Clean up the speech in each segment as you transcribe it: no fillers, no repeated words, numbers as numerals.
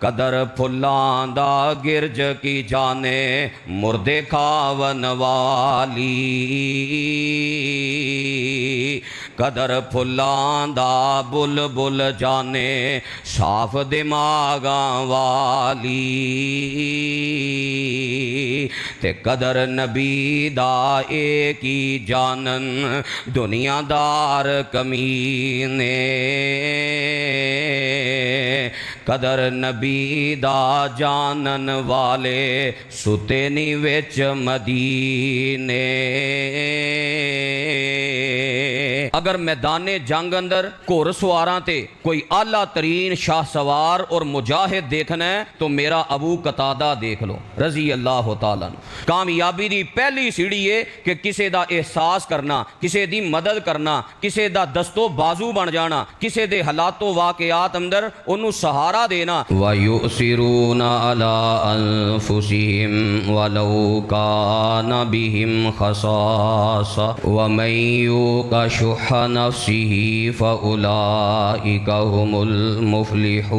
कदर फुल्लां दा गिरज की जाने मुर्दे खावन वाली, कदर फुल्लां दा बुलबुल जाने साफ दिमागां वाली, ते कदर नबी दा एक ही जानन दुनियादार कमीने, कदर नबी दा जानन वाले सुते नी विच मदीने। अगर मैदाने जंग अंदर घुड़ सवारां ते कोई आला तरीन शाह सवार और मुजाहिद देखना है तो मेरा अबू कतादा देख लो रजी अल्लाह तआला। कामयाबी दी पहली सीढ़ी है कि किसी दा एहसास करना, किसी दी मदद करना, किसी दा दस्तो बाजू बन जाना, किसी दे हालातों वाकयात अंदर उन्होंने सहारा देना। वयुसिरूना अला अनफुसिहिम वलौ काना बिहिम खसासा वमन युका शुहा नफ्सिही फउलाइका हुमुल मुफ्लिहून।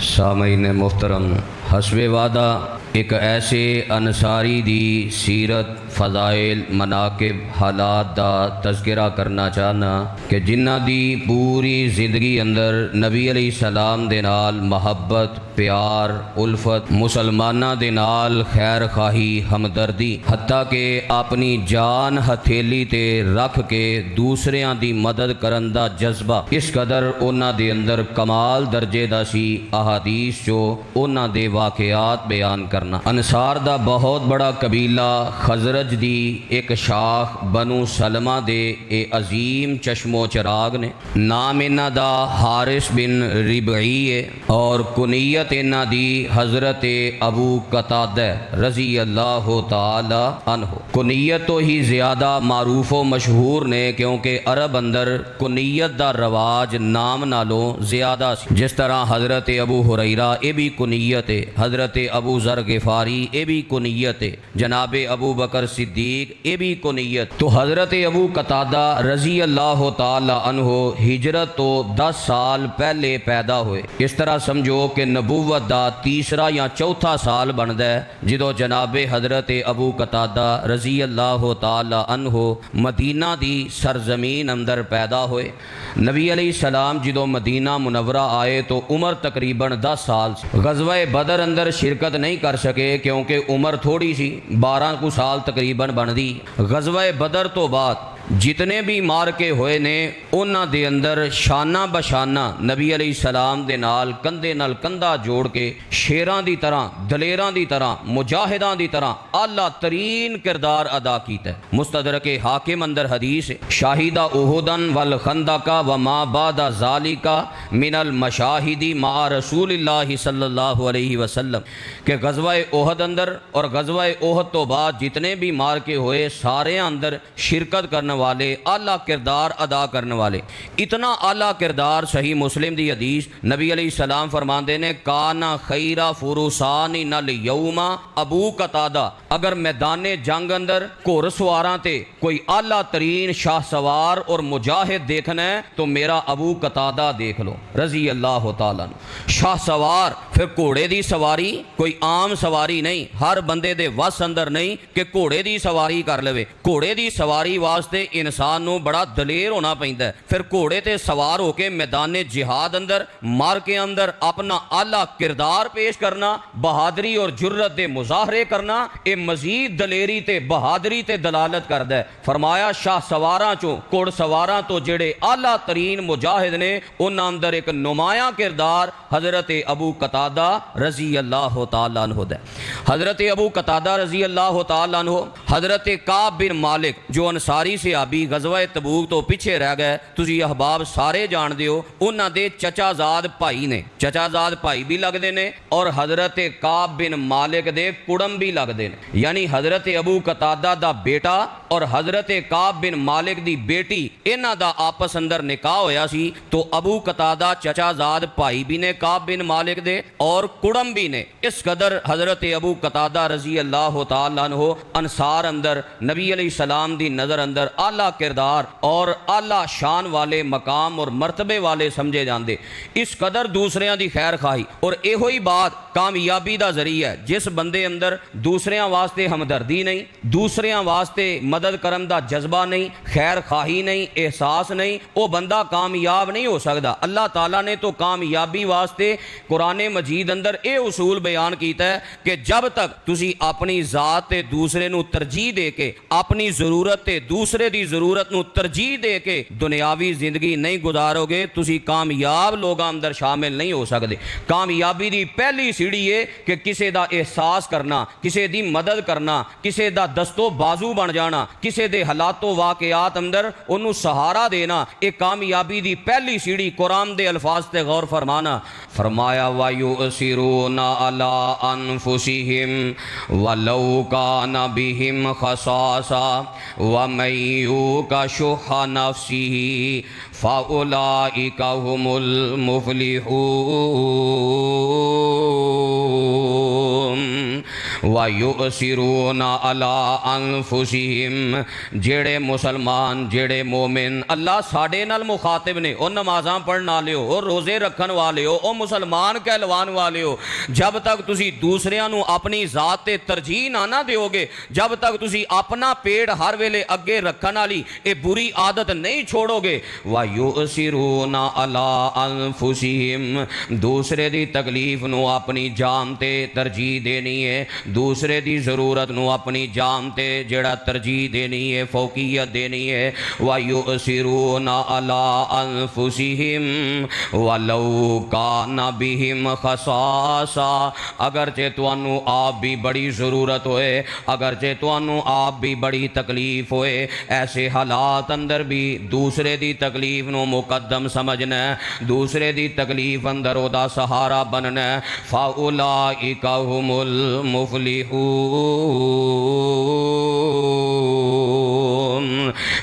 सामईन मोहतरम, हस्बे वादा एक ऐसे अंसारी दी सीरत फ़ज़ाइल मनाकिब हालात दा तज़किरा करना चाहना कि जिन्हां दी पूरी ज़िंदगी अंदर नबी अलैहिस्सलाम दे नाल मोहब्बत प्यार उल्फत मुसलमाना दे नाल खैर खाही हमदर्दी हत्ता के अपनी जान हथेली ते रख के दूसरियां दी मदद करन दा जज्बा इस कदर उन्हां दे अंदर कमाल दर्जे दा सी। अहादीस जो उन्हां दे वाक़यात बयान करना। अंसार दा बहुत बड़ा कबीला खजरज दी एक शाख बनु सलमा दे ए अजीम चश्मो चराग ने। नाम इन्हां दा हारिस बिन रिबई है और कुनियत इन्हां दी हजरत अबू कतादा रजी अल्लाह तआला अन्हु। कुनियत तो ही ज़्यादा मारूफ व मशहूर ने क्योंकि अरब अंदर कुनियत दा रवाज नाम नालों ज़्यादा सी। जिस तरह हजरत अबू हुरैरा ये भी कुनियत है, हजरत अबू ज़र गिफारी ये भी कुनियत है, जनाब अबू बकर सिद्दीक ये भी कुनियत। तो हजरत अबू कतादा रजी अल्लाह तआला अन्हु हिजरत तो 10 साल पहले पैदा हुए। इस तरह समझो कि नबूवत दा तीसरा या चौथा साल बनता है जो जनाब हजरत अबू कतादा रजी अल्लाह तआला अन्हु मदीना दी सरजमीन अंदर पैदा हुए। नबी अलैहिस्सलाम जो मदीना मुनव्वरा आए तो उम्र तकरीबन 10 साल सी। गज़वा बदर अंदर शिरकत नहीं कर सके क्योंकि उम्र थोड़ी सी, 12 को साल तकरीबन बनती। गज़वा बदर तो बाद जितने भी मार के होए ने उन्हां दे अंदर शाना बशाना नबी अलैहिस्सलाम दे नाल कंधे नाल कंधा जोड़ के शेरां दी तरह दलेरां दी तरह मुजाहिदां दी तरह आला तरीन किरदार अदा कीता। मुस्तदरक हाकिम अंदर हदीस है, शाहिदा उहुदन वल खंदका व मा बादा ज़ालिका मिनल मशाहिदी मा रसूलिल्लाहि सल्लल्लाहु अलैहि वसल्लम के गज़वा उहद अंदर और गज़वा उहद तो बाद जितने भी मार के होए सारे अंदर शिरकत करने वाले आला किरदार अदा करने वाले। इतना आला किरदार सही मुस्लिम दी हदीस नबी अलैहिस्सलाम फरमाते ने काना खैरा फुरुसानी नल यौमा अबू कतादा। अगर मैदाने जंग अंदर घुड़ सवारां ते कोई आला तरीन शाह सवार और मुजाहिद देखना है तो मेरा अबू कतादा देख लो रजी अल्लाह तआला। शाह सवार फिर घोड़े दी सवारी कोई आम सवारी नहीं, हर बंदे दे वस अंदर नहीं कि घोड़े दी सवारी कर लवे। घोड़े दी सवारी वास्ते इंसान नूं बड़ा दलेर होना पैंदा है। फिर घोड़े ते सवार होके मैदाने जिहाद अंदर मार के अंदर अपना आला किरदार पेश करना, बहादरी और जुर्रत दे मुजाहरे करना, ये मजीद दलेरी ते बहादरी ते दलालत करदा है। फरमाया शाह सवारां चो घुड़ सवारां तो जेड़े आला तरीन मुजाहिद ने उन्हां अंदर एक नुमाया किरदार हजरत अबू कतादा रजी अल्लाह तआला अन्हु दा। हजरत अबू कतादा रजी अल्लाह तआला अन्हु हजरत काब बिन मालिक जो अंसारी से आबी गज़वा तबूक तो पिछे रह गए, तुसी अहबाब सारे जानते हो, उन्हां दे चचाजाद भाई ने, चचाजाद भाई भी लगते हैं और हजरत काब बिन मालिक दे कुड़म भी लगते हैं। यानी हजरत अबू कतादा दा बेटा और हजरत काब बिन मालिक दी बेटी इन्हां दा आपस अंदर निकाह होया सी। तो अबू कतादा चचाजाद भाई भी ने काब बिन मालिक दे और कुड़म्बी ने। इस कदर हज़रत अबू कतादा रज़ी अल्लाह तआला अन्हु अंसार अंदर नबी अलैहिस्सलाम दी नज़र अंदर आला किरदार और आला शान वाले मकाम और मरतबे वाले समझे जाते। इस कदर दूसरियां दी खैर खाही और इहो ही बात कामयाबी दा जरिया है। जिस बंदे अंदर दूसरियां वास्ते हमदर्दी नहीं, दूसरियां वास्ते मदद करन दा जज्बा नहीं, खैर खाही नहीं, एहसास नहीं, वो बंदा कामयाब नहीं हो सकता। अल्लाह ताला ने तो कामयाबी वास्ते कुरान मजीद अंदर ये उसूल बयान किया है कि जब तक तुसी अपनी जात ते दूसरे नू तरजीह दे के, अपनी जरूरत ते दूसरे दी जरूरत नू तरजीह दे के दुनियावी जिंदगी नहीं गुजारोगे, तुसी कामयाब लोगों अंदर शामिल नहीं हो सकते। कामयाबी दी पहली सीढ़ी है कि किसी दा एहसास करना, किसी दी मदद करना, किसी दा दस्तो बाजू बन जाना, किसी दे हालातों वाकयात अंदर उन्होंने सहारा देना, एक कामयाबी दी पहली सीढ़ी। कुरान दे अल्फाज ते गौर फरमाना, फरमाया वयुसिरूना अला अनफुसिहिम वलौ काना बिहिम खसासा वमन युका शुहा नफ्सिही फउलाइका हुमुल मुफ्लिहून वयुसिरूना अला अनफुसिहिम। जेड़े मुसलमान, जेड़े मोमिन अल्लाह साडे नाल मुखातिब ने, ओ नमाज़ां पढ़न वाले हो, ओ रोज़े रखन वाले हो, ओ मुसलमान कहलवान वाले हो, जब तक तुसी दूसरियां नू अपनी जात ते तरजीह ना दिओगे, जब तक तुसी अपना पेड़ हर वेले अगे रखन वाली ये बुरी आदत नहीं छोड़ोगे, वयुसिरूना अला अनफुसिहिम, दूसरे दी तकलीफ नू अपनी जान ते तरजीह देनी है, दूसरे दी ज़रूरत नू अपनी जान ते जेड़ा तरजीह देनी है, फौकियत देनी है। वयुसिरूना अला अनफुसिहिम वलौ काना बिहिम खसासा, अगरचे तुहानू आप भी बड़ी ज़रूरत होए, अगरचे तुहानू आप भी बड़ी तकलीफ होए, ऐसे हालात अंदर भी दूसरे दी तकलीफ नू मुकद्दम समझना, दूसरे दी तकलीफ अंदर ओदा सहारा बनना। फाउलाइका हुमुल मुफ्लिहून,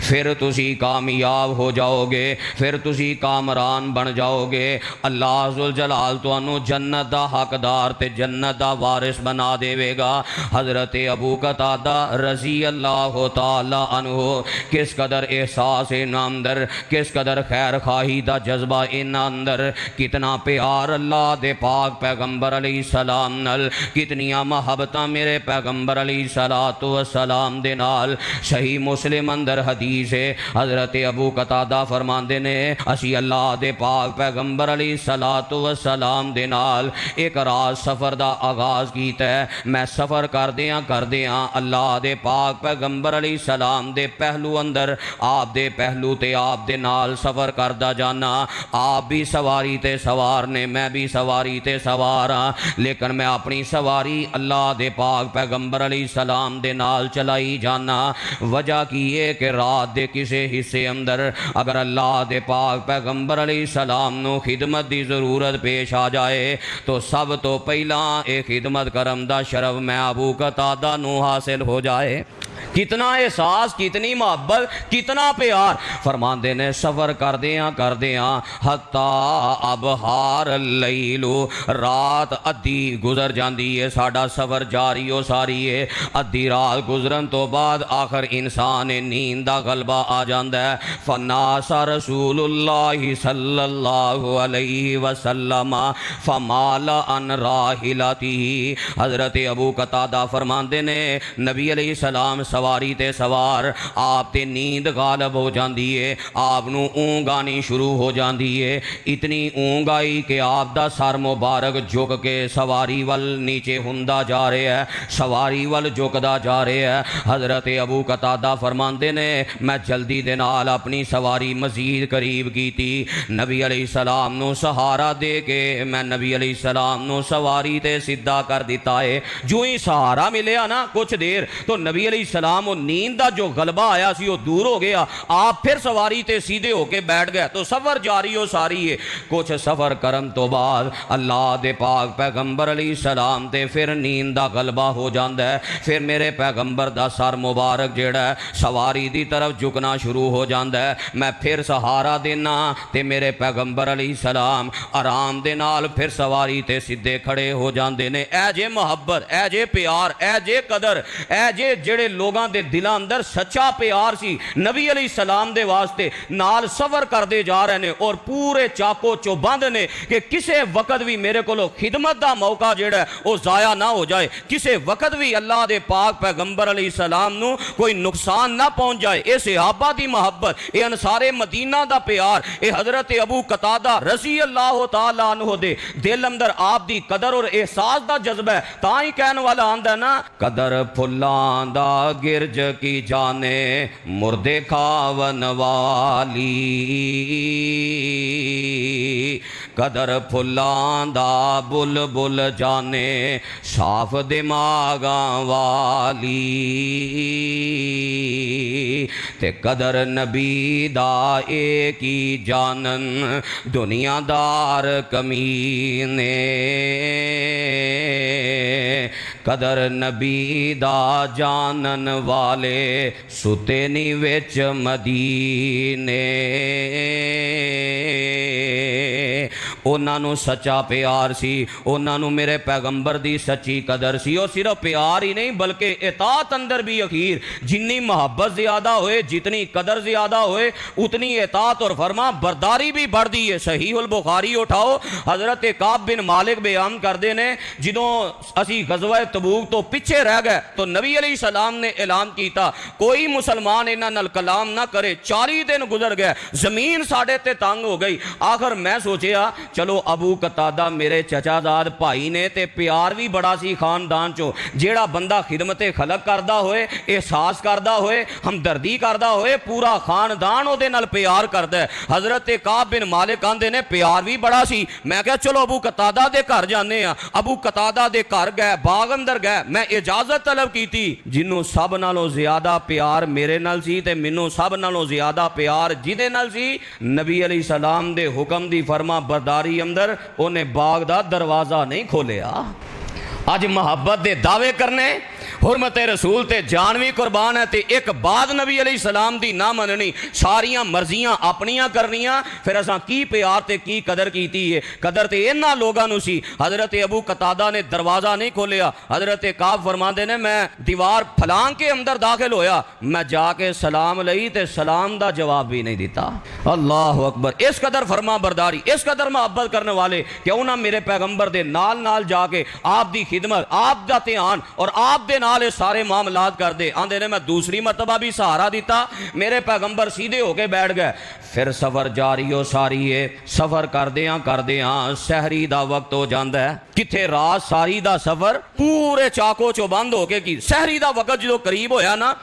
फिर तुसी कामयाब हो जाओगे, फिर तुसी कामरान बन जाओगे। अल्लाह जुल जलाल तुहानू जन्नत दा हकदार ते जन्नत दा वारिस बना देवेगा। हज़रत अबू कतादा रज़ी अल्लाह तआला अन्हु किस कदर एहसास इन्हां अंदर, किस कदर खैर खाही दा जज्बा इन्हां अंदर, कितना प्यार अल्लाह दे पाक पैगंबर अलैहिस्सलाम नाल, कितनियां महब्बतां मेरे पैगंबर अलैहिस्सलातु वस्सलाम दे नाल। सही मुस्लिम अंदर हदीस है, हज़रत अबू कतादा फरमांदे ने असी अल्लाह दे पाक पैगंबर अलैहिस्सलातु वस्सलाम दे नाल एक रात सफ़र दा आगाज़ कीता है। मैं सफ़र करदियां अल्लाह दे पाक पैगंबर अलैहिस्सलाम दे पहलू अंदर, आप दे पहलू ते आप दे नाल सफ़र करदा जाना। आप भी सवारी ते सवार ने, मैं भी सवारी ते सवार हाँ, लेकिन मैं अपनी सवारी अल्लाह दे पाक पैगंबर अलैहिस्सलाम दे नाल चलाई जाना। वजह की है कि रात दे किसी हिस्से अंदर अगर अल्लाह दे पाक पैगंबर अलैहिस्सलाम नू खिदमत दी ज़रूरत पेश आ जाए तो सब तो पहला एक खिदमत करम दा शरफ मैं अबू कतादा नू हासिल हो जाए। कितना एहसास, कितनी मोहब्बत, कितना प्यार। फरमाते ने सफ़र करदियां हत्ता अब हार लईलू, रात अद्धी गुजर जाती है, साडा सफ़र जारी हो सारी है। अद्धी रात गुजरन तो बाद आखिर इंसान नींद दा गलबा आ जाता है। फनासा रसूलुल्लाहि सल्लल्लाहु अलैहि वसल्लम फमाला अन राहिलतिही। हज़रत अबू कतादा फरमाते ने नबी अलैहिस्सलाम सवारी ते सवार, आप ते नींद गालब हो जाती है, आपनू ऊँग आनी शुरू हो जाती है। इतनी ऊँग आई कि आप दा सर मुबारक झुक के सवारी वल नीचे हुंदा जा रहा है, सवारी वल झुकदा जा रहा है। हज़रत अबू कतादा फरमाते ने मैं जल्दी दे नाल अपनी सवारी मजीद करीब की थी। नबी अलैहिस्सलाम नू सहारा दे के मैं नबी अलैहिस्सलाम नू सवारी ते सीधा कर दिता है। जो ही सहारा मिले ना कुछ देर तो नबी अलैहिस्सलाम वो नींद का जो गलबा आया सी वो दूर हो गया। आप फिर सवारी ते सीधे होके बैठ गए तो सफ़र जारी हो सारी है। कुछ सफ़र करन तो बाद अल्लाह दे पाक पैगंबर अलैहिस्सलाम ते फिर नींद का गलबा हो जाता है। फिर मेरे पैगंबर दा सर मुबारक जेड़ा सवारी सवारी की तरफ झुकना शुरू हो जाता है। मैं फिर सहारा देना तो मेरे पैगंबर अलैहिस्सलाम आराम दे नाल फिर सवारी ते सीधे खड़े हो जाते ने। ऐ जे मुहब्बत, ऐ जे प्यार, ऐ जे कदर, ऐ जे जेड़े लोगों के दिलों अंदर सच्चा प्यार सी नबी अलैहिस्सलाम दे वास्ते नाल सफर करते जा रहे हैं और पूरे चाको चौबंद ने कि किसी वक्त भी मेरे को खिदमत का मौका जेड़ा वो जाया ना हो जाए, किसी वक्त भी अल्लाह दे पाक पैगंबर अलैहिस्सलाम नू कोई नुकसान ना पहुंच जाए। ये सहाबा दी मोहब्बत, ये अंसारे मदीना दा प्यार, ये हजरत अबू कतादा रज़ी अल्लाह तआला अन्हु दे दिल अंदर आप दी कदर और एहसास दा जज्बा है। ता ही कहने वाला आंदा ना, कदर फुल्लां दा गिरज की जाने मुर्दे खावन वाली, कदर फुल्लां दा बुलबुल जाने साफ दिमागा वाली, ते कदर नबी दा एक ही जानन दुनियादार कमीने, कदर नबी दा जानन वाले सुते नी विच मदीने। उन्होंने सच्चा प्यार सी, उन्होंने मेरे पैगंबर दी सच्ची कदर सी। और सिर्फ प्यार ही नहीं बल्कि इताअत अंदर भी अखीर, जितनी मोहब्बत ज्यादा होए, जितनी कदर ज्यादा होए, उतनी इताअत और फरमा बरदारी भी बढ़ती है। सहीहुल बुखारी उठाओ, हजरत काब बिन मालिक बयान करते हैं, जो असी गज़वा तबूक तो पिछे रह गए तो नबी अलैहिस्सलाम ने ऐलान किया कोई मुसलमान इन्हां नाल कलाम ना करे। 40 दिन गुजर गए, जमीन साढ़े ते तंग हो गई। आखिर मैं सोचिया चलो अबू कतादा मेरे चचाजाद भाई ने ते प्यार भी बड़ा सी खानदान चो, जेड़ा बंदा खिदमत खलक करदा होए, एहसास करदा होए, हमदर्दी करदा होए, पूरा खानदान ओदे नाल प्यार करदा है। हजरत काब बिन मालिक आंदे ने प्यार भी बड़ा सी। मैं कहा चलो अबू कतादा दे घर जाने आ। अबू कतादा दे घर गए, बाग अंदर गए, मैं इजाजत तलब की थी। जिन्हों सब नालों ज्यादा प्यार मेरे नाल सी ते मैनू सब नालों ज्यादा प्यार जिदे नाल सी, नबी अलैहिस्सलाम दे हुक्म दी फरमा बरदारी अंदर उन्हें बाग दा दरवाजा नहीं खोलिया। अज मोहब्बत दे दावे करने, हुरमत रसूल ते जान भी कुर्बान है, ते एक बाद नबी अलैहिस्सलाम दी ना मननी, सारियां मर्जियां अपनियां करनियां, फिर असां की प्यार ते की कदर कीती है। कदर ते इन्हां लोगां नूं सी। हजरत अबू कतादा ने दरवाजा नहीं खोलिया। हजरत काब फरमाते ने मैं दीवार फलांग के अंदर दाखिल होया, मैं जाके सलाम लई ते सलाम दा जवाब भी नहीं दिता। अल्लाह अकबर। इस कदर फरमा बरदारी, इस कदर मोहब्बत करने वाले क्यों ना मेरे पैगंबर दे नाल नाल जाके आप दी खिदमत, आप दा ध्यान और आप दे नाल सारे मामलात कर दे। आंदे ने मैं दूसरी मरतबा भी सहारा दिता, मेरे पैगंबर सीधे होके बैठ गए। फिर सफर जारी हो सारी है, सफर करदियां सहरी दा वक्त हो जाता है। किथे रात सारी दा सफर पूरे चाको चो बंद होके की सहरी दा वक्त जो करीब होया ना,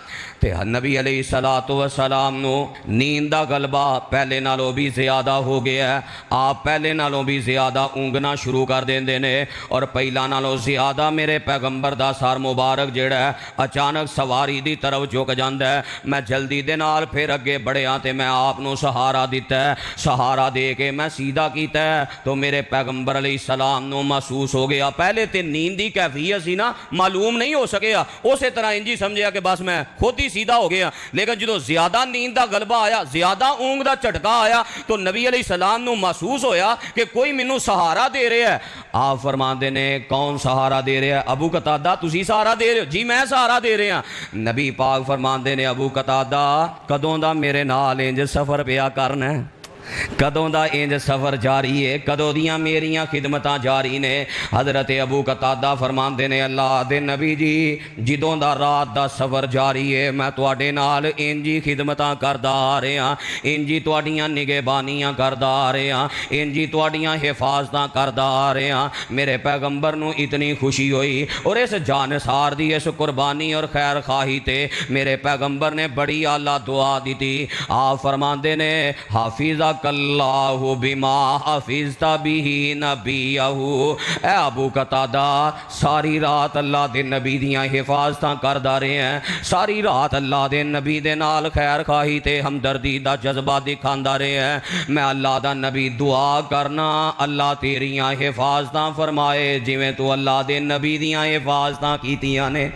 ते नबी अलैहिस्सलातु वस्सलाम नो नींद दा गलबा पहले नालों भी ज्यादा हो गया है। आप पहले नालों भी ज्यादा ऊँगना शुरू कर देंदे ने और पहला नालों ज्यादा मेरे पैगंबर दा सर मुबारक जेड़ा है अचानक सवारी दी तरफ झुक जाता है। मैं जल्दी दे नाल फिर अगे बढ़िया ते मैं आप नू सहारा दिता है। सहारा दे के मैं सीधा किया तो मेरे पैगंबर अलैहिस्सलाम नू महसूस हो गया। पहले तो नींद की कैफियत सी ना, मालूम नहीं हो सकिया, उस तरह इंजी समझिया कि बस मैं खुद ही सीधा हो गया। लेकिन जो ज्यादा नींद का गलबा आया, ज्यादा ऊँग का झटका आया, तो नबी अलैहिस्सलाम नू महसूस होया कि कोई मैनू सहारा दे रहा है। आप फरमाते ने कौन सहारा दे रहा है? अबू कतादा तुसी सहारा दे रहे हो? जी मैं सहारा दे रहा। नबी पाक फरमाते ने अबू कतादा कदों दा मेरे नाल इंज सफर पिया करना, कदों दा इंज सफ़र जारी है, कदों दियां मेरियां खिदमतां जारी ने। हज़रत अबू कतादा फरमाते ने अल्लाह दे नबी जी जिदों दा रात दा सफ़र जारी है मैं तुहाडे नाल इंजी खिदमतां करदा आ रहा, इंजी तुहाडियां निगहबानियां करदा आ रहा, इंजी तुहाडियां हिफाजतां करदा आ रहा। मेरे पैगंबर नूं इतनी खुशी हुई और इस जानसार दी इस कुर्बानी और खैर खाही ते मेरे पैगंबर ने बड़ी आला दुआ दी। आप फरमाते ने हाफिज़ा कल्लाहु बिमा हफिज़ता बिही नबियहु। ए अबू कतादा सारी रात अल्लाह दे नबी दियां हिफाजतां करदा रहे हैं, सारी रात अल्लाह दे नबी दे नाल खैर खाही ते हमदर्दी दा जज्बा दिखांदा रहे हैं। मैं अल्लाह दा नबी दुआ करना अल्लाह तेरियां हिफाजतां फरमाए जिवें तू अल्लाह दे नबी दियां हिफाजतां कीतियां ने।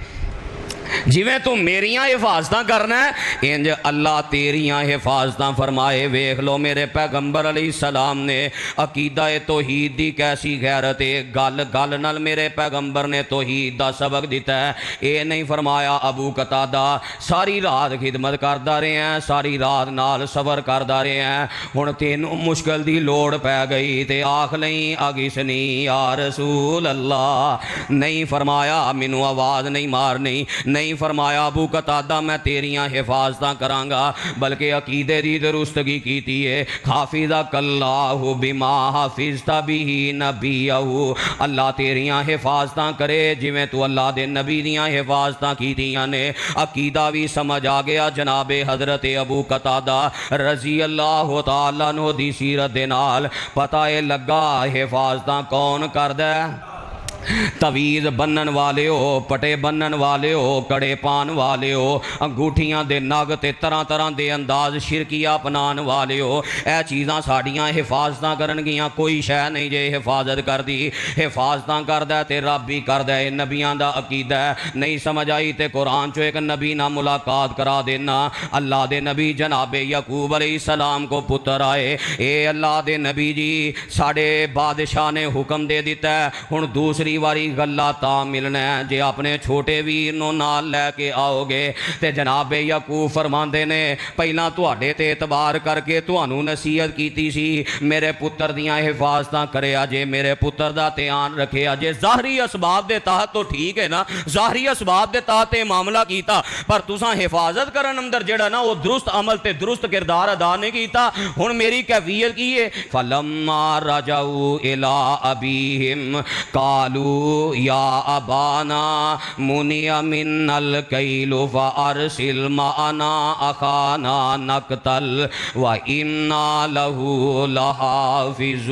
जिवें तू मेरियां हिफाजत करना है इंज अल्लाह तेरियां हिफाजत फरमाए। वेख लो मेरे पैगंबर अलैहिस्सलाम ने अकीदा तौहीद दी कैसी गैरत है। गल गल नाल मेरे पैगंबर ने तौहीद दा सबक दिता है। ये नहीं फरमाया अबू कतादा सारी रात खिदमत करदा रहे हैं, सारी रात नाल सबर करदा रहे हैं, हुण तेनू मुश्किल दी लोड़ पै गई ते आख लई अगिसनी या रसूल अल्लाह। नहीं फरमाया मैनू आवाज़ नहीं मारनी, नहीं फरमाया अबू कतादा मैं तेरियां हिफाजत करांगा, बल्कि अकीदे दी दुरुस्तगी कीती है। हाफिज़ा कल्लाहु बिमा हाफिज़ता बिही नबियहु, अल्लाह तेरियां हिफाजत करे जिवें तू अल्लाह दे नबी दियां हिफाजत कीतियां ने। अकीदा भी समझ आ गया जनाबे हज़रत अबू कतादा रज़ी अल्लाह तआला अन्हु दी सीरत दे नाल पता है लगा हिफाजत कौन करदा है। तवीज़ बनन वाले हो, पटे बनन वाले हो, कड़े पान वाले हो, अंगूठियां दे नग ते तरह तरह दे अंदाज शिरकिया अपनान वाले हो, यह चीज़ां साड़ियां हिफाजत करनगियां। कोई शह नहीं जे हिफाजत करती, हिफाजत करदा ते रब भी करदा है। नबियां दा अकीदा है। नहीं समझ आई तो कुरान चो एक नबी ना मुलाकात करा देना। अल्लाह दे नबी जनाबे यकूब अलैहिस्सलाम को पुत्र आए। ए अल्लाह दे नबी जी साढ़े बादशाह ने हुक्म दे दिता है हुण दूसरी वारी गल्ला तां मिलना है जे अपने छोटे वीर नूं नाल लैके आओगे। ते जनाबे यकूब फरमांदे ने पहला तुहाडे ते एतबार करके तुहानू नसीहत कीती सी मेरे पुत्र दियां हिफाजतां करिया जे, मेरे पुत्र दा ध्यान रखिया जे। ज़ाहरी असबाब दे तहत तो ठीक है ना, ज़ाहरी असबाब दे तहत ये मामला कीता, पर तुसां हिफाजत करन अंदर जेड़ा ना वो दुरुस्त अमल ते दुरुस्त किरदार अदा नहीं कीता। हुण मेरी कैफियत की है फलम्मा रजाऊ इला अबीहिम कालू या अबाना मुनिया मिन्नल कैलु फअरसिल माना अखाना नकतल व इन्ना लहू लहाफिजून।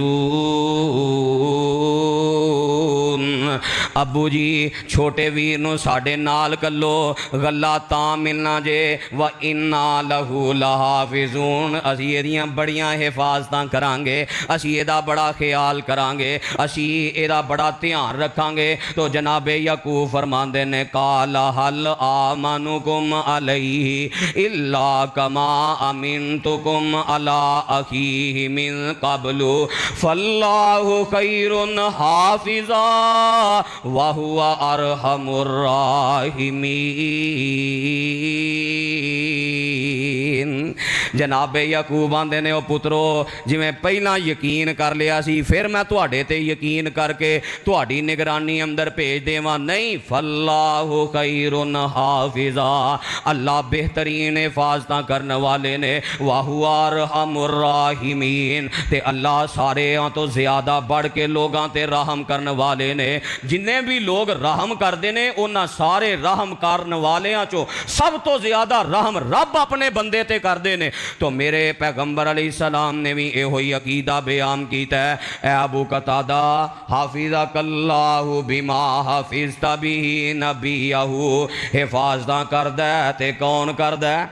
अबू जी छोटे वीर नूं साडे नाल कल्लो गल्ला तां मिलना जे व इन्ना लहू लहाफिजून, असी एदियां बड़ियां हिफाजतां करांगे, असी एदा बड़ा ख्याल करांगे, असी एदा बड़ा ध्यान रखांगे। तो जनाबे यकूब फरमांदे ने काला हल आमनुकुम अलैहि इल्ला कमा अमिनतुकुम अला अखीहि मिन कबलु फल्लाहु खैरुन हाफिजा व हुवा अरहमुर राहिमीन। जनाबे यकूब आंदे ने ओ पुत्रो जिवें पहला यकीन कर लिया सी फिर मैं तुहाडे ते यकीन करके तुहाडी निगरानी अंदर भेज देवां नहीं। फल्लाहु खैरुन हाफिजा, अल्लाह बेहतरीन हिफाजत करने वाले ने। वाहुआ अरहमुर राहिमीन, ते अल्लाह सारे तो ज़्यादा बढ़ के लोगों ते रहम करने वाले ने। जिन्ने भी लोग रहम करते ने उन्हां सारे रहम करने वालियां चो सब तो ज़्यादा रहम रब अपने बंदे ते करते ने। तो मेरे पैगंबर अलैहिस्सलाम ने भी यो ही अकीदा बयान कीता है। ए अबू कतादा हाफिज़ा कल्लाहु बिमा हाफिज़ता बिही नबियहु, हिफाजत करदा है ते कौन करदा है?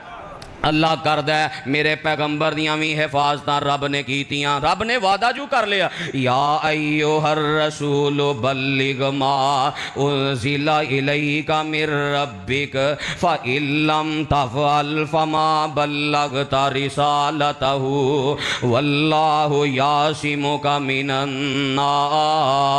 अल्लाह करदा है। मेरे पैगंबर दियां भी हिफाजत रब ने कीतियां। रब ने वादा जू कर लिया या अय्युहर रसूल बल्लिग मा उनज़िला इलैका मिर रब्बिक फ़इल्लम तफ़अल फ़मा बल्लगता रिसालतहु वल्लाहु यासिमुका मिनन नास।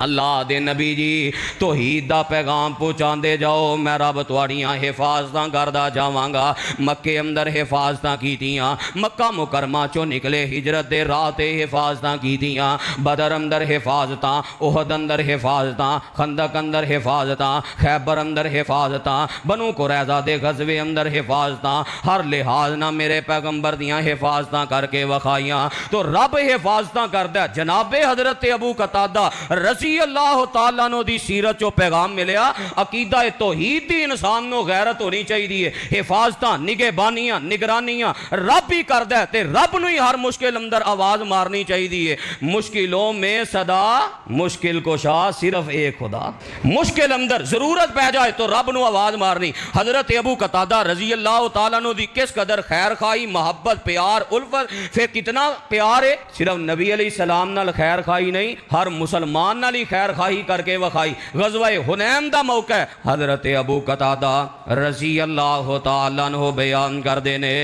अल्लाह दे नबी जी तौहीद दा पैगाम पहुँचाते जाओ, मैं रब तुहाड़ियां हिफाजत करदा जावांगा। मक्के अंदर हिफाजत कीतियां, मक्का मुकरमा चो निकले हिजरत दे राह ते हिफाजत कीतियां, बदर अंदर हिफाजत, उहद अंदर हिफाजत, खंदक अंदर हिफाजत, खैबर अंदर हिफाजत, बनु कुरैज़ा दे गज़वे अंदर हिफाजत, हर लिहाज ना मेरे पैगंबर दियां हिफाजत करके वखाइयां। तो रब हिफाजत करदा। जनाबे हज़रत अबू कतादा रज़ी अल्लाह तआला अन्हु दी सीरत चो पैगाम मिलया अकीदा तौहीद दी इंसान नूं गैरत होनी चाहिए। हिफाजत निगहबानियां निगरानियां रब ही करदा ते रब नूं ही हर मुश्किल अंदर आवाज़ मारनी चाहिए। मुश्किलों में सदा मुश्किल कुशा सिर्फ एक खुदा। मुश्किल अंदर जरूरत पै जाए तो रब नूं आवाज़ मारनी। हज़रत अबू कतादा रज़ी अल्लाह तआला अन्हु दी किस कदर खैर खाई मोहब्बत प्यार उल्फत, फिर कितना प्यार है। सिर्फ नबी अलैहिस्सलाम नाल खैर खाई नहीं, हर मुसलमान नाल अली खैर खाही करके वखाई। गज़वा हुनैन दा मौका है। हज़रत अबू कतादा रज़ी अल्लाह तआला अन्हु बयान करदे ने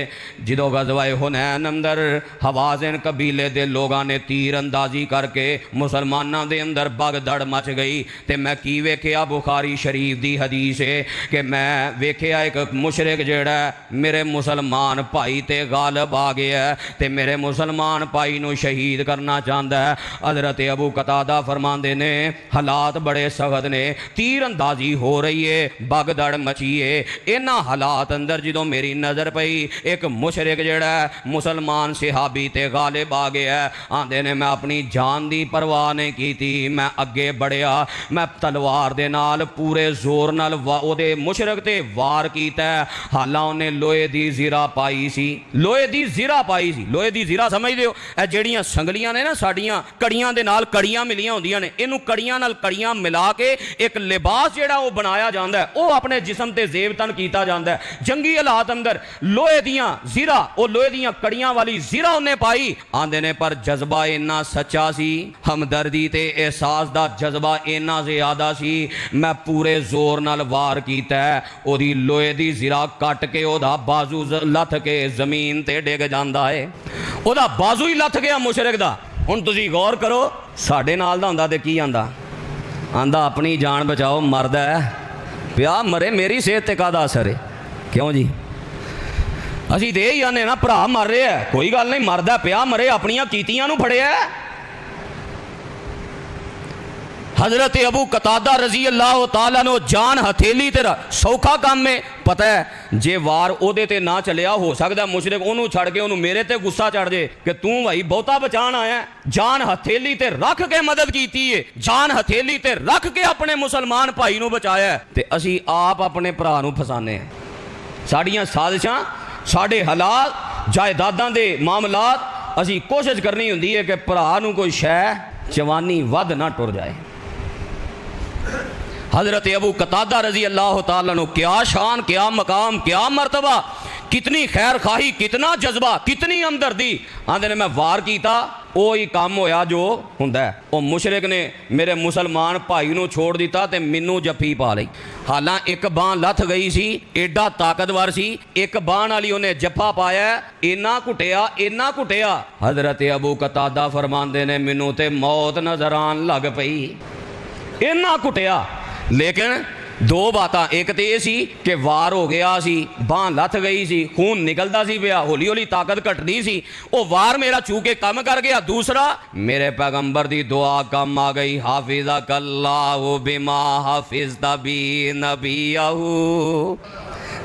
जो गज़वा हुनैन अंदर हवाज़िन कबीले दे लोगां ने तीर अंदाजी करके मुसलमानां दे अंदर भगदड़ मच गई। ते मैं की वेख्या, बुखारी शरीफ दी हदीस है कि मैं वेख्या एक मुशरिक जेड़ा मेरे मुसलमान भाई ते गालिब आ गया ते मेरे मुसलमान भाई नूं शहीद करना चाहता है। हज़रत अबू कतादा फरमांदे ने हालात बड़े सख्त ने, तीर अंदाजी हो रही है, भगदड़ मची है। इन्हां हालात अंदर जो मेरी नज़र पई एक मुशरिक जेड़ा मुसलमान सिहाबी ते गालिब आ गया। आंदे ने मैं अपनी जान दी परवाह नहीं की, मैं अगे बढ़िया, मैं तलवार दे नाल पूरे जोर नाल ओदे मुशरिक ते वार कीता। हालां उन्हें लोहे दी ज़िरा पाई सी, लोहे दी ज़िरा पाई सी। लोहे दी ज़िरा समझदे हो, ए जेड़ियां संगलियां ने ना साडियां कड़ियां दे नाल कड़ियां मिलियां होंदियां ने, इनू कड़ियां नाल कड़ियां मिला के एक लिबास जेड़ा वो बनाया जाता है, वो अपने जिस्म ते जेबतन कीता जाता है। जंगी हालात अंदर लोहे दियां ज़िरा, वो लोहे दियां कड़ियां वाली ज़िरा उन्हें पाई। आंदे ने पर जज्बा इन्ना सच्चा सी, हमदर्दी ते एहसास दा जज्बा इन्ना ज़्यादा सी, मैं पूरे जोर नाल वार कीता। ओदी लोहे दी ज़िरा कट के ओदा बाजू लथ के जमीन ते डिग जांदा है, ओदा बाजू ही लथ गया मुशरिक दा। हुण तुसीं गौर करो, साडे नाल दा हुंदा ते की आंदा, आंदा अपनी जान बचाओ, मरदा है पिया मरे, मेरी सेहत ते काहदा असर है। क्यों जी, असीं ते ही आने ना भरा मर रहे है, कोई गल नहीं, मरदा पिया मरे, अपनियां कीतियां नूं फड़िया। हज़रत अबू कतादा रज़ी अल्लाह तआला नो जान हथेली तेरा सौखा काम में, पता है जे वार ओदे ते ना चलिया, हो सकता मुशरिक ओनू छड़ के ओनू मेरे ते गुस्सा चढ़ जाए कि तू भाई बहुता बचान आया। जान हथेली ते रख के मदद कीती है, जान हथेली ते रख के अपने मुसलमान भाई नू बचाया ते असी आप अपने भरा नू फसाने। साड़ियां साजिशां, साडे हालात, जायदादां दे मामलात, असी कोशिश करनी हुंदी है कि भरा नू कोई शै जवानी वध ना टुर जाए। हज़रत अबू कतादा रज़ी अल्लाह तआला अन्हु, क्या शान, क्या मकाम, क्या मर्तबा, कितनी खैर खाही, कितना जज्बा, कितनी हमदर्दी। आंदे ने मैं वार कीता, वो ही काम होया जो हुंदा है। वो मुशरिक ने मेरे मुसलमान भाई नूं छोड़ दिता ते मैनू जफ्फी पा लई। हालां एक बांह लथ गई सी, एडा ताकतवर सी, एक बांह नाल ही उन्हें जफ्फा पाया, इन्ना घुटिया, इन्ना घुटिया। हज़रत अबू कतादा फरमांदे ने मैनू ते मौत नज़र आन लग पई, इन्ना घुटिया। लेकिन दो बातां, एक तो यह सी कि वार हो गया सी, बांह लथ गई सी, खून निकलता सी पिया, हौली हौली ताकत घटनी सी, वो वार मेरा चूके कम कर गया। दूसरा, मेरे पैगंबर दी दुआ कम आ गई, हाफिज़कल्लाहु बिमा हाफिज़ता बी नबियहू।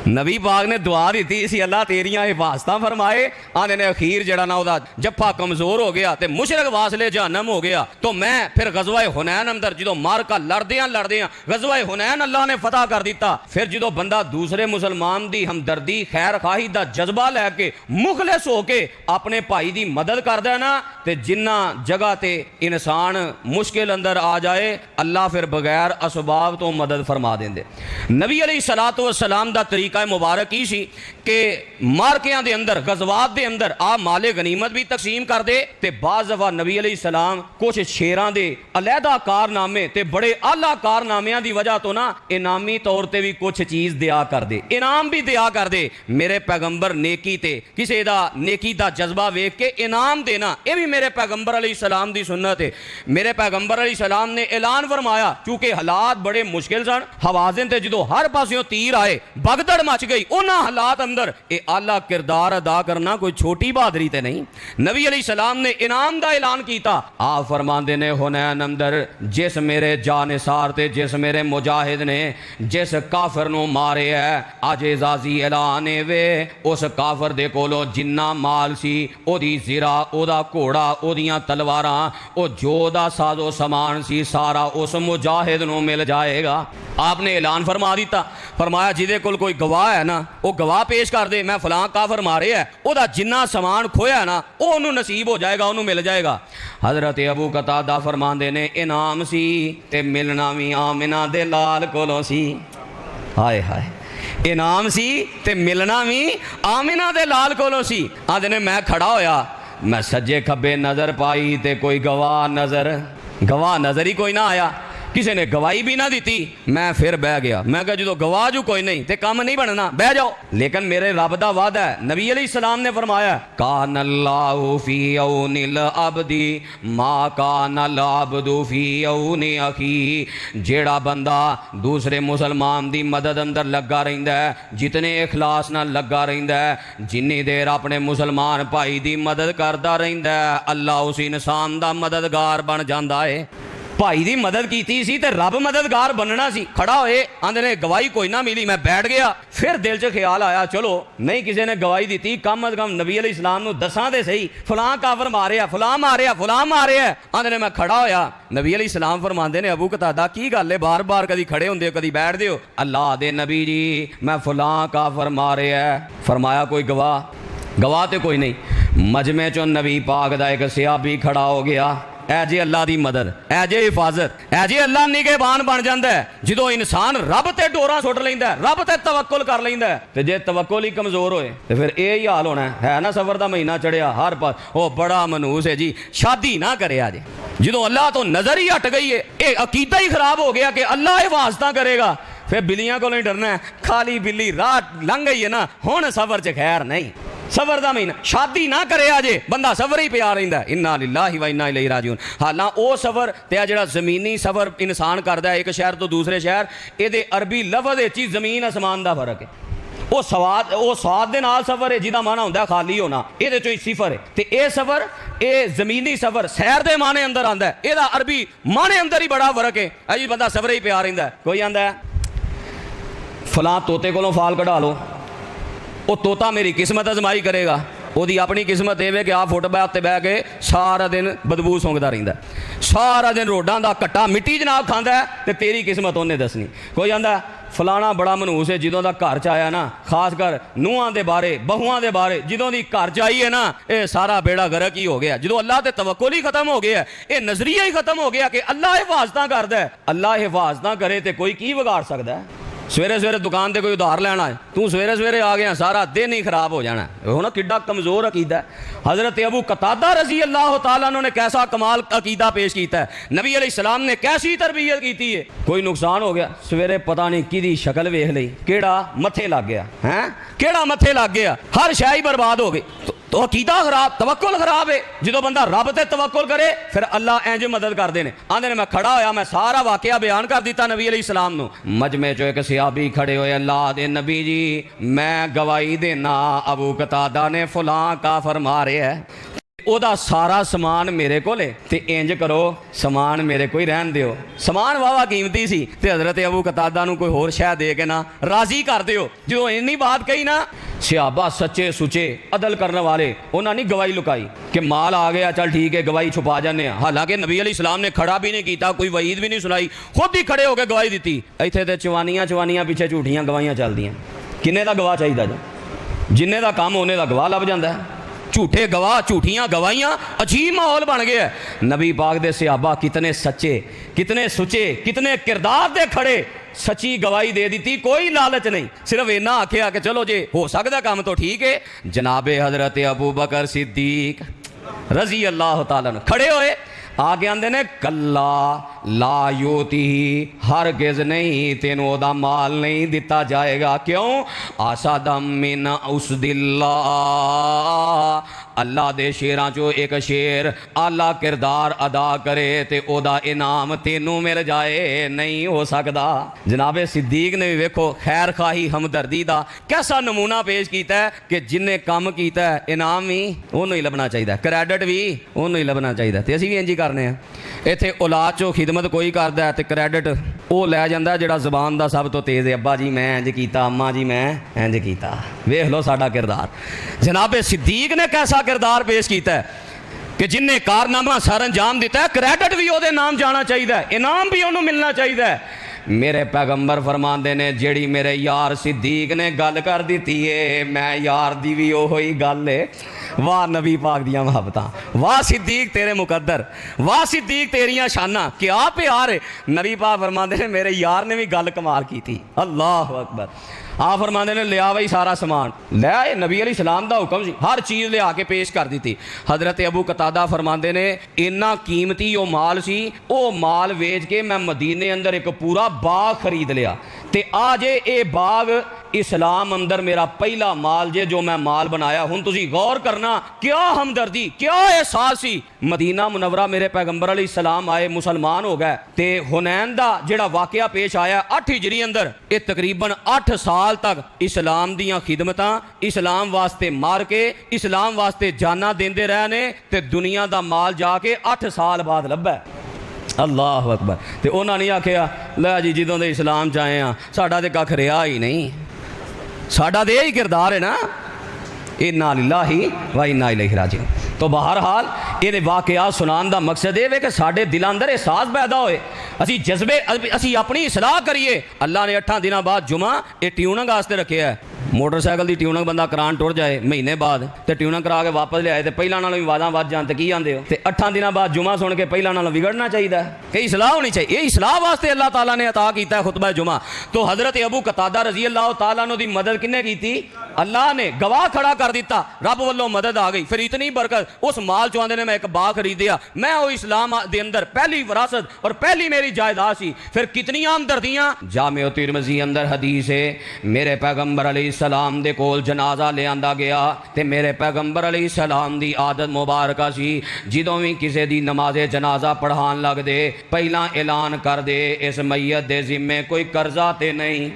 नबी पाक ने दुआ दी सी, अल्लाह तेरियां हिफाजतां फरमाए। आने ने अखीर जड़ा ना उदा जफ्फा कमजोर हो गया ते मुशरिक वासले जहन्नम हो गया। तो मैं फिर गज़वा हुनैन अंदर जो मारका लड़दियां गज़वा हुनैन अल्लाह ने फतह कर दिता। फिर जो बंदा दूसरे मुसलमान दी हमदर्दी खैर खाही दा जज्बा लैके मुखलिस होके अपने भाई दी मदद करदा ना, ते जिन्ना जगह ते इंसान मुश्किल अंदर आ जाए, अल्लाह फिर बगैर असबाब तो मदद फरमा देंदे। नबी अलैहिस्सलातु वस्सलाम दा तरीका मुबारक ही सी कि मारकियां दे अंदर, गज़वात दे अंदर आ माले गनीमत भी तकसीम कर दे, ते बाज़ दफ़ा नबी अलैहिस्सलाम कुछ शेरां दे अलहदा कारनामे ते बड़े आला कारनामियां दी वजह तो ना इनामी तौर ते भी कुछ चीज़ दिया कर दे, इनाम भी दिया कर दे। मेरे पैगंबर नेकी ते किसी दा नेकी दा जज्बा वेख के इनाम देना, यह भी मेरे पैगंबर अलैहिस्सलाम दी सुन्नत है। मेरे पैगंबर अलैहिस्सलाम ने ऐलान फरमाया, चूंकि हालात बड़े मुश्किल सन, हवाज़िन ते जो हर पासों तीर आए, भगदड़ मच गई, उन्हां हालात अंदर ये आला किरदार अदा करना कोई छोटी बहादरी ते नहीं। नबी अलैहिस्सलाम ने इनाम दा ऐलान किया। आप फरमांदे ने हुनैन अंदर जिस मेरे जानिसार ते जिस मेरे मुजाहिद ने जिस काफिर नूं मारे है, अज एजाजी ऐलान वे उस काफिर दे कोलों जिन्ना माल सी, ओदी ज़िरा, ओदा घोड़ा, ओदियां तलवारां, ओ जो दा साजो समान सी, सारा उस मुजाहिद नूं मिल जाएगा। आपने ऐलान फरमा दिता, फरमाया जिदे कोल कोई गवाह है ना, वो गवाह पेश कर दे, मैं फलां काफिर मारे है, ओदा जिन्ना समान खोया ना, वो उन्होंने नसीब हो जाएगा, उन्होंने मिल जाएगा। हज़रत अबू कतादा फरमांदे ने इनाम सी ते मिलना भी आमिना दे लाल कोलों सी। हाय हाय, इनाम सी ते मिलना भी आमिना दे लाल कोलों सी। आदे ने मैं खड़ा होया, मैं सज्जे खब्बे नज़र पाई ते कोई गवाह नज़र गवाह नज़र ही कोई ना आया, किसी ने गवाही भी ना दी। मैं फिर बह गया, मैं कहा जो गवाह जो कोई नहीं तो काम नहीं बनना, बह जाओ। लेकिन मेरे रब दा वादा है, नबी अलैहिस्सलाम ने फरमाया कानल्लाहु फी औनिल अब्दी मा कानल अब्दु फी औनि अखी। जेड़ा बंदा दूसरे मुसलमान दी मदद अंदर लगा रहिंदा है, जितने इखलास नाल लगा रहिंदा है, जिन्नी देर अपने मुसलमान भाई दी मदद करदा रहिंदा है, अल्लाह उस इंसान दा मददगार बन जांदा है। भाई की मदद की सी ते रब मददगार बनना सी। खड़ा होए आंदे ने गवाही कोई ना मिली, मैं बैठ गया। फिर दिल च ख्याल आया चलो नहीं किसी ने गवाही दी, कम अज कम नबी अलैहिस्सलाम नूं दसां ते सही, फलां काफर मारिया, फलां मारिया, फलां मारिया। आंदे ने मैं खड़ा होया, नबी अलैहिस्सलाम फरमांदे ने अबू कतादा की गल है, बार बार कदी खड़े होंदे हो कदी बैठदे हो। अल्लाह दे नबी जी मैं फलां काफर मारिया। फरमाया कोई गवाह? गवाह तो कोई नहीं। मजमे चो नबी पाक दा एक सहाबी खड़ा हो गया। ऐ जे अल्लाह की मदद, ऐ जे हिफाजत, ऐ जे अल्लाह निगहबान बन जाता है जो इंसान रब ते डोरा सुट लेंदा, रब ते तवक्कुल कर लेंदा। ते जे तवक्कुल ही कमज़ोर होए तो फिर यही हाल होना है ना। सफर का महीना चढ़िया हर पास वो बड़ा मनूस है जी, शादी ना करे आज। जो अल्लाह तो नज़र ही हट गई है, ये अकीदा ही खराब हो गया कि अल्लाह हिफाजत करेगा, फिर बिल्लियां को नहीं डरना है। खाली बिल्ली रात लंघ गई है ना, हुण सफर च खैर नहीं। सफर का महीना शादी ना करे अजे बंदा सफर ही पिया रहिंदा। इन्ना लिल्लाहि व इन्ना इलैहि राजिऊन। हालां वो सफर ते जिहड़ा ज़मीनी सफर इंसान करदा है एक शहर तो दूसरे शहर, ये अरबी लफ्ज़ च ही ज़मीन आसमान का फर्क है। वो स्वाद दे नाल सफर है जिहदा माना हुंदा खाली होना, ये चो ही सिफर है। तो ये सफर ये ज़मीनी सफर सैर के माने अंदर आंदा है, यदा अरबी माने अंदर ही बड़ा फर्क है। अजी बंदा सफर ही पिया रहिंदा। कोई आंदा है फलां तोते कोलों फाल कढ़ा लो, वो तोता मेरी किस्मत आजमाई करेगा। ਉਹਦੀ अपनी किस्मत ਇਹ कि आ फुटपाथ ते बह के सारा दिन बदबू सूंघदा रहिंदा, सारा दिन रोडां दा कट्टा मिट्टी जनाब खांदा है, ते तेरी किस्मत उन्हें दसनी। कोई आंदा फलाना बड़ा मनूस है जदों दा घर च आया ना, खास कर नूहां दे बारे बहुआं दे बारे जदों दी घर च आई है ना, ये सारा बेड़ा गर्क ही हो गया। जो अल्लाह ते तवक्कुल ही खत्म हो गया, ये नजरिया ही खत्म हो गया कि अल्लाह हिफाजत करदा है। अल्लाह हिफाजत करे तो कोई की बिगाड़ सकता है। सवेरे सवेरे दुकान पर कोई उधार लेना है, तू सवेरे सवेरे आ गया सारा दिन ही खराब हो जाना है। हो ना किड्डा कमज़ोर अकीदा है। हज़रत अबू कतादा रज़ी अल्लाह तआला ने कैसा कमाल अकीदा पेश किया है, नबी अलैहिस्सलाम ने कैसी तरबियत की है। कोई नुकसान हो गया सवेरे पता नहीं किदी शक्ल वेख ली, केड़ा मथे लग गया है, केड़ा मथे लग गया, हर शय ही बर्बाद हो गई। तो अकीदा खराब, तवक्कुल खराब है। जो बंदा रब ते तवक्कुल करे फिर अल्लाह इंज मदद करते हैं। आंदे ने मैं खड़ा होया, मैं सारा वाकया बयान कर दिता नबी अलैहिस्सलाम नूं। मजमे चो एक सहाबी खड़े होए, अल्लाह दे नबी जी मैं गवाही देना अबू कतादा ने फलां काफर मारे है, ओदा सारा समान मेरे को ते इंज करो समान मेरे को ही रहन दिओ। समान वावा कीमती सी ते हज़रत अबू कतादा नूं कोई होर शै दे के ना राजी कर दिओ। जो इन्नी बात कही ना, सहाबा सच्चे सुचे अदल करने वाले उन्होंने नहीं गवाही लुकाई कि माल आ गया चल ठीक है गवाही छुपा जाने। हालांकि नबी अलैहिस्सलाम ने खड़ा भी नहीं किया, कोई वईद भी नहीं सुनाई, खुद ही खड़े होकर गवाही दी। इत्थे ते चवानियां पिछे झूठियां गवाहियां चलदियां। किन्ने दा गवाह चाहिए जो, जिन्ने दा काम उन्ने दा गवाह लभ जाता है। झूठे गवाह झूठियां गवाहियां, अजीब माहौल बन गया है। नबी पाक दे सहाबा कितने सच्चे, कितने सुचे, कितने किरदार दे खड़े, सच्ची गवाही दे दी, कोई लालच नहीं, सिर्फ इन्ना आख्या कि चलो जे हो सकता काम तो ठीक है। जनाबे हजरत अबू बकर सिद्दीक रजी अल्लाह तआला खड़े होए, आगे आंदे ने कल्ला ला योती हरगिज़ नहीं, तेनों ओदा माल नहीं दिता जाएगा। क्यों? आसा दम मिन उस दिल्ला, अल्लाह दे शेरां चो एक शेर आला किरदार अदा करे ते ओदा इनाम तेनों मिल जाए, नहीं हो सकता। जनाबे सिद्दीक ने भी वेखो खैर खाही हमदर्दी दा कैसा नमूना पेश किया है कि जिन्हें काम किया है इनाम भी उन्होंने ही लभना चाहिए, क्रैडिट भी उन्होंने ही लभना चाहिए। तो असीं भी इंज ही करने हैं। इत्थे औलाद चो खिदमत कोई करता है तो क्रैडिट वो लै जाता जिहड़ा जबान का सब तो तेज़ है, अब्बा जी मैं इंज कीता, अम्मा जी मैं इंज कीता। वेख लो साडा किरदार। जनाबे सिद्दीक ने कैसा किरदार पेश किया है कि जिन्हें कारनामा सर अंजाम दिता है, क्रैडिट भी वो नाम जाना चाहिए, इनाम भी उन्होंने मिलना चाहिए। मेरे पैगंबर फरमाते ने जेड़ी मेरे यार सिद्दीक ने गल कर दी है, मैं यार दी भी ओही गल है। वाह नबी पाक दियां मुहब्बतां, वाह सिद्दीक तेरे मुकद्दर, वाह सिद्दीक तेरियां शाना, क्या प्यार है। नबी पाक फरमाते ने मेरे यार ने भी गल कमाल की थी। अल्लाह अकबर। आ फरमाते ने लिया बई सारा समान लै, नबी अलैहि सलाम दा हुक्म सी, हर चीज़ लिया के पेश कर दी। हज़रत अबू कतादा फरमाते ने इन्ना कीमती वो माल सी, वो माल वेच के मैं मदीने अंदर एक पूरा बाग खरीद लिया। ते आज ये बाग इस्लाम अंदर मेरा पहला माल जे जो मैं माल बनाया। हुण तुसी गौर करना क्या हमदर्दी, क्या एहसास सी। मदीना मुनव्वरा मेरे पैगंबर अलैहिस्सलाम आए, मुसलमान हो गए, ते हुनैन दा जेड़ा वाकया पेश आया 8 हिजरी अंदर, ये तकरीबन 8 साल तक इस्लाम दियां खिदमतां, इस्लाम वास्ते मार के इस्लाम वास्ते जाना देंदे रहे ने, ते दुनिया दा माल जाके 8 साल बाद लब्भा। अल्लाह अकबर। ते उन्होंने नहीं आखिया लै जी जदों दे इस्लाम च आए हैं साडा ते कख रहा ही नहीं, साडा तो यही किरदार है ना। इन्ना लिल्लाहि व इन्ना इलैहि राजिऊन। तो बहरहाल ये वाकयात सुनाने का मकसद ये है कि साढ़े दिल अंदर एहसास पैदा होए, असी जज्बे असी अपनी सलाह करिए। अल्लाह ने 8 दिनों बाद जुमा ये ट्यूनिंग वास्ते रखे है। मोटरसाइकिल की ट्यूनिंग बंदा करान टुर जाए महीने बाद, तो ट्यूनिंग करा के वापस लियाए तो पहला नालों भी वादा वध जान, तो की आते हो। तो 8 दिनों बाद जुमा सुन के पहला नालों बिगड़ना चाहिए, कई सलाह होनी चाहिए। यही सलाह वास्ते अल्लाह ताला ने अता किया है खुतबा जुमा। तो हज़रत अबू कतादा रजी अल्लाह तआला अन्हु दी मदद किन्ने की थी? अल्लाह ने गवाह खड़ा कर दिता, रब वालों मदद आ गई। फिर इतनी बरकत उस माल चो आंदे ने मैं एक बाग खरीदिया, मैं वो इस्लाम दे अंदर पहली विरासत और पहली मेरी जायदाद सी। फिर कितनी हमदर्दियां। जामे तिरमिज़ी अंदर हदीस है, मेरे पैगंबर अलैहिस्सलाम दे कोल जनाजा ले आंदा गया, ते मेरे पैगंबर अलैहिस्सलाम दी आदत मुबारक सी जदों भी किसी दी नमाज़े जनाजा पढ़ान लगदे पहला ऐलान कर दे इस मैयत दे जिम्मे कोई कर्जा ते नहीं।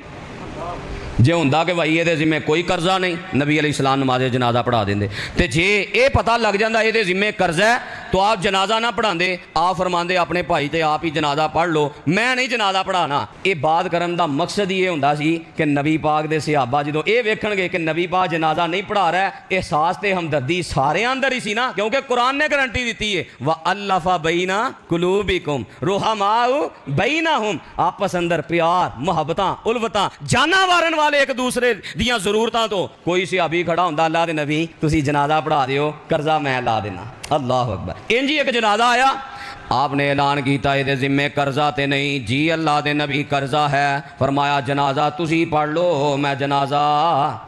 जे हुंदा कि भाई ये जिम्मे कोई कर्जा नहीं, नबी अलैहिस्सलाम नमाज़े जनाजा पढ़ा देंदे। ते जे ये पता लग जाता ये जिम्मे कर्जा है तो आप जनाजा ना पढ़ाते, आप फरमाते अपने भाई ते आप ही जनाजा पढ़ लो, मैं नहीं जनाजा पढ़ाना। ये बात करन दा मकसद ये हुंदा सी कि नबी पाक दे सहाबा जदों ये वेखणगे कि नबी पाक जनाजा नहीं पढ़ा रहा है, एहसास ते हमदर्दी सारे अंदर ही सी ना, क्योंकि कुरान ने गारंटी दी है व अल्लफ़ा बैना कुलूबिकुम रुहमाउ बैनहुम, आपस अंदर प्यार मुहब्बतां उल्फतां जाना वारन वाले एक दूसरे दियां जरूरतां। तो कोई सहाबी खड़ा हुंदा अल्लाह दे नबी तुसी जनाजा पढ़ा दिओ, कर्जा मैं ला देना। अल्लाह अकबर। इंज ही एक जनाजा आया, आपने ऐलान किया ये जिम्मे कर्जा ते नहीं जी, अल्लाह दे नबी कर्जा है। फरमाया जनाजा तुसी पढ़ लो, मैं जनाजा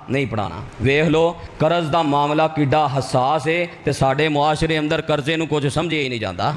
नहीं पढ़ाना। वेख लो कर्ज दा मामला किड्डा हसास है, ते साडे मुआशरे अंदर कर्जे नूं कुछ समझे ही नहीं जाता,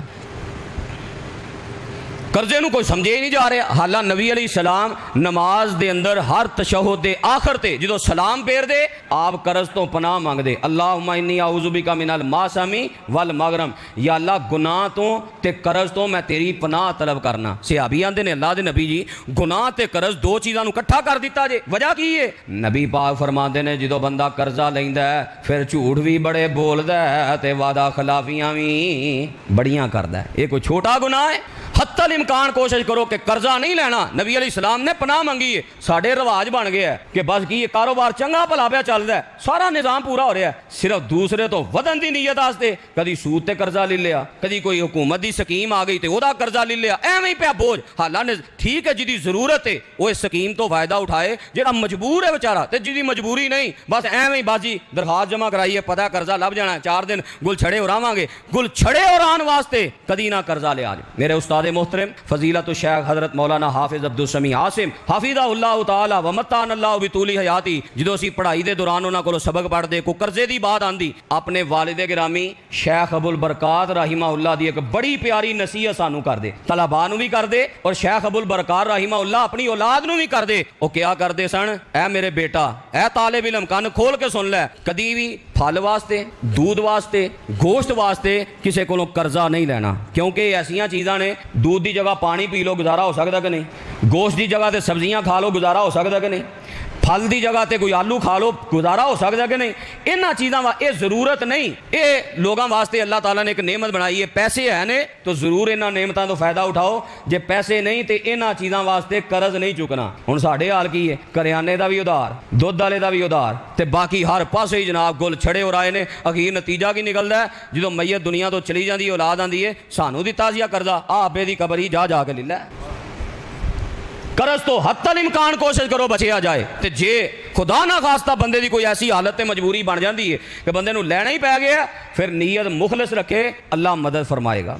कर्जे नूं कोई समझे ही नहीं जा रहा। हालां नबी अलैहिस्सलाम नमाज दे अंदर हर तशहुद दे आखिर ते जदों सलाम फेर दे आप कर्ज तो पनाह मंगदे, अल्लाहुम्मा इन्नी आऊज़ु बिका मिनल मासमी वल मगरम, या अल्लाह गुनाह तो ते कर्ज तो मैं तेरी पनाह तलब करना। सहाबी आंदे ने अल्लाह दे नबी जी गुनाह ते कर्ज दो चीज़ां नूं इकट्ठा कर दिता जे, वजह की है? नबी पाक फरमाते ने जदों बंदा कर्जा लैंदा है फिर झूठ भी बड़े बोलदा है ते वादा खिलाफियां भी बड़ियां करदा है। ये कोई छोटा गुनाह है? हत्तल इम्कान कोशिश करो कि कर्जा नहीं लेना। नबी अलैहिस्सलाम ने पनाह मंगी है, साढ़े रिवाज बन गया है कि बस की कारोबार चंगा भला पिया चलता है, सारा निज़ाम पूरा हो रहा है, सिर्फ दूसरे तो वधन की नीयत वास्ते कभी सूद ते कर्जा ले लिया, कभी कोई हुकूमत की स्कीम आ गई तो वह कर्जा ले लिया, एवं ही पिया बोझ। हालांकि ठीक है जिहदी जरूरत है वो इस स्कीम तो फायदा उठाए, जिहड़ा मजबूर है बेचारा ते जिहदी मजबूरी नहीं बस एवं ही बाजी दरखास्त जमा कराइए, पता कर्जा लभ जाना है, 4 दिन गुल छड़े और आवांगे, गुल छड़े और आने वास्ते कदी ना कर्जा लिया। मेरे उस्ताद मोहतरम फजीलत शेख हजरत मौलाना हाफिज अब्दुल समी आसिम हाफिज़हुल्लाह तआला व मत्तानल्लाहु बितूली हयाती, जो असी पढ़ाई के दौरान उन्होंने को सबक पढ़ते को कर्जे की बात आती, अपने वालिद गिरामी शेख अबुल बरकात राहिमाहुल्लाह दी एक बड़ी प्यारी नसीहत सानू करते, तलबा नू भी करते और शेख अबुल बरकात राहिमाहुल्लाह अपनी औलाद नू भी करते। वो क्या करते सन, ऐ मेरे बेटा ऐ तालिब इल्म कन खोल के सुन लै, कदी भी फल वास्ते दूध वास्ते गोश्त वास्ते किसी को कर्जा नहीं लेना, क्योंकि ऐसिया चीज़ां ने दूध की जगह पानी पी लो गुजारा हो सकता कि नहीं, गोश्त की जगह तो सब्जियां खा लो गुजारा हो सकता कि नहीं, फल की जगह तो कोई आलू खा लो गुजारा हो सकता कि नहीं। इन्हां चीज़ों वा ये जरूरत नहीं, ये लोगों वास्ते अल्लाह ताला ने एक नेमत बनाई है। पैसे है ने तो जरूर इन्हां नेमतों तो फायदा उठाओ, जे पैसे नहीं तो इन्हां चीज़ों वास्ते कर्ज नहीं चुकना। हुण साडे हाल की है, करियाने का भी उधार, दुध वाले का भी उधार, तो बाकी हर पासे ही जनाब गुल छड़े हो आए ने। अखीर नतीजा की निकलता है, जो मैयत दुनिया तो चली जाती औलाद आती है सानू दिता सी कर्जा, आपे की कबर ही जा के ले लै। करज तो हत्तल इम्कान कोशिश करो बचिया जाए। तो जे खुदा ना खास्ता बंदे की कोई ऐसी हालत ते मजबूरी बन जाती है कि बंदे नूं लैना ही पै गया, फिर नीयत मुखलिस रखे, अल्लाह मदद फरमाएगा।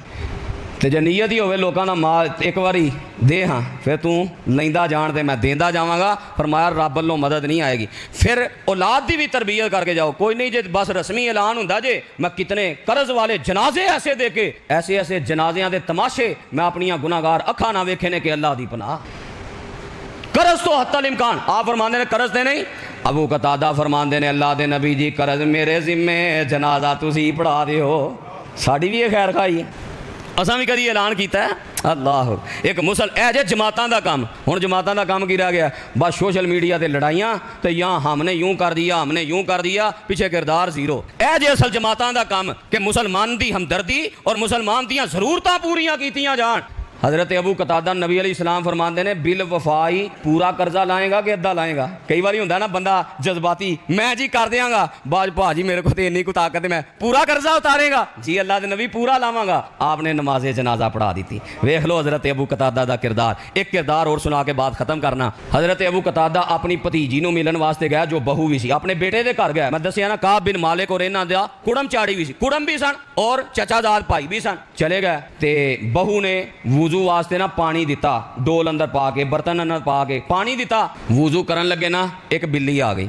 तो जे नीयत ही होवे लोगों का माल एक बारी दे हाँ, फिर तू लैंदा जान ते मैं देंदा जावांगा, फरमाया रब वल्लों मदद नहीं आएगी। फिर औलाद की भी तरबियत करके जाओ। कोई नहीं जे बस रस्मी ऐलान हुंदा जे मैं कितने कर्ज वाले जनाजे ऐसे दे के ऐसे ऐसे जनाजियां दे तमाशे मैं अपनियां गुनाहगार अखा ना वेखे ने कि अल्लाह दी पनाह। कर्ज तो हत्तल इम्कान आप फरमाते ने कर्ज दे नहीं। अबू कतादा फरमाते ने अल्लाह दे नबी जी कर्ज मेरे जिम्मे, जनाजा तुसी पढ़ा दिओ। साड़ी भी ये खैर खाई है, असां भी कभी ऐलान किया है। अल्लाह एक मुसल ए जे जमातां दा काम, हुण जमातां दा काम की रह गया, बस सोशल मीडिया ते लड़ाइयां तो या हमने यूं कर दिया, हमने यूं कर दिया, पीछे किरदार जीरो। ए जे असल जमातां दा काम कि मुसलमान दी हमदर्दी और मुसलमान दियां जरूरतां पूरियां कीतियां जान। हज़रत अबू कतादा नबी अलैहिस्सलाम फरमाते ने बिल वफाई पूरा कर्जा लाएगा कि अद्धा लाएगा। कई बार होंदा ना बंदा जज्बाती, मैं जी कर देंगा, बाज भाजी मेरे को तो इन्नी को ताकत है मैं पूरा कर्जा उतारेगा जी, अल्लाह के नबी पूरा लावांगा। आपने नमाज जनाजा पढ़ा दी थी। वेख लो हज़रत अबू कतादा का किरदार। एक किरदार और सुना के बाद खत्म करना। हज़रत अबू कतादा अपनी भतीजी नूं मिलन वास्ते गया जो बहू भी सी, अपने बेटे के घर गया। मैं दसिया ना काब बिन मालिक और इन्हां दा कुड़म चाड़ी भी सी, कुड़म भी सन और चचाजाद भाई भी सन। चले गए ते बहू ने वुजू वास्ते ना पानी दिता, डोल अंदर पा के बर्तन अंदर पा के पानी दिता। वुजू करन लगे ना एक बिल्ली आ गई।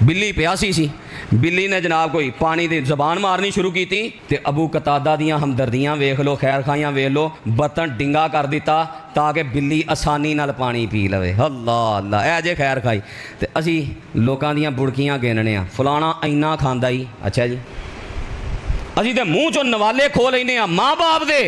बिल्ली प्यासी सी, बिल्ली ने जनाब कोई पानी की जबान मारनी शुरू की थी। ते अबू कतादा दियां हमदर्दियां वेख लो, खैर खाइयां वेख लो, बर्तन डिंगा कर दिता ताकि बिल्ली आसानी नाल पानी पी लवे। अल्लाह अल्लाह ए जे खैर खाई। ते असी लोकां दियां बुड़कियां गिनने आ, फलाना इन्ना खांदा ही, अच्छा जी असी ते मूँह चो नवाले खो लेने आ माँ बाप दे,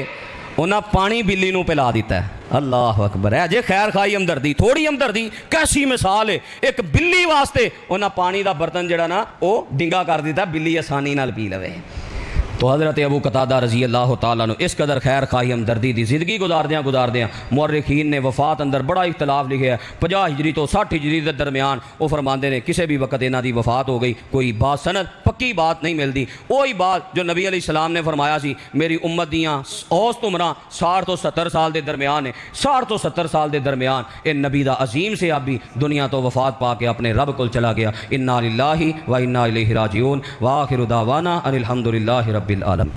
उन्हें पानी बिल्ली नूं पिला दिता है। अल्लाह अकबर है जे खैर खाई हमदर्दी, थोड़ी हमदर्दी कैसी मिसाल है। एक बिल्ली वास्ते उन्हें पानी का बर्तन जड़ा ना वो डिंगा कर दिता, बिल्ली आसानी नाल पी लवे। तो हज़रत अबू कतादा रज़ी अल्लाह तआला अन्हु इस कदर खैर खाई हमदर्दी दी ज़िंदगी गुजारदियाँ मुअर्रिखीन ने वफ़ात अंदर बड़ा इख्तलाफ लिखे है। 50 हिजरी तो 60 हिजरी के दरमियान वो फरमाते ने किसी भी वक्त इन्हां दी वफ़ात हो गई, कोई बात सनद पक्की बात नहीं मिलती। वही बात जो नबी अलैहिस्सलाम ने फरमाया सी मेरी उम्मत दियाँ औसत उम्रां 60 तो 70 साल के दरमियान है। 60 तो 70 साल के दरमियान ये नबी दा अजीम से आबी दुनिया तो वफ़ात पा के अपने रब कोल चला गया। इन्ना लिल्लाहि व इन्ना इलैहि राजिऊन व आखिरु दावाना अनिल हम्दुलिल्लाहि रब्बिल आलमीन।